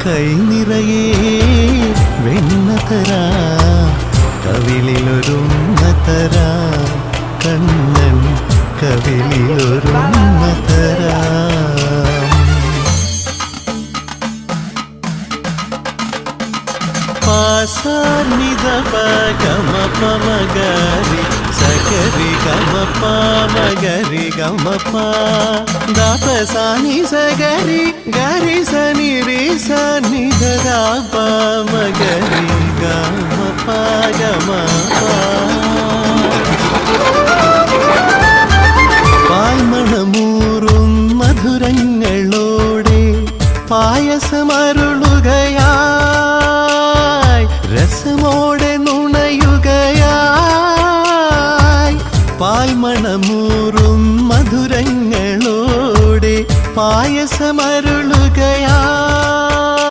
കൈ നിറയെ വെണ്ണതരാ കവിളിലൊരുമ്മതരാ കണ്ണൻ കവിളിലൊരുമ്മതരാ പാസാനിധ ഗമ പമഗരി സഗരി ഗമ പമഗരി ഗമ പ ദപസാനി സഗരി ഗരി സനി രി സനി ധ പമഗരി ഗമ പ ഗമ പ പാൽമണമൂറും മധുരങ്ങളോടെ പായസമരുളുകയായി രസമോടെ നുണയുകയായി പാൽമണമൂറും മധുരങ്ങളോടെ പായസമരുളുകയായി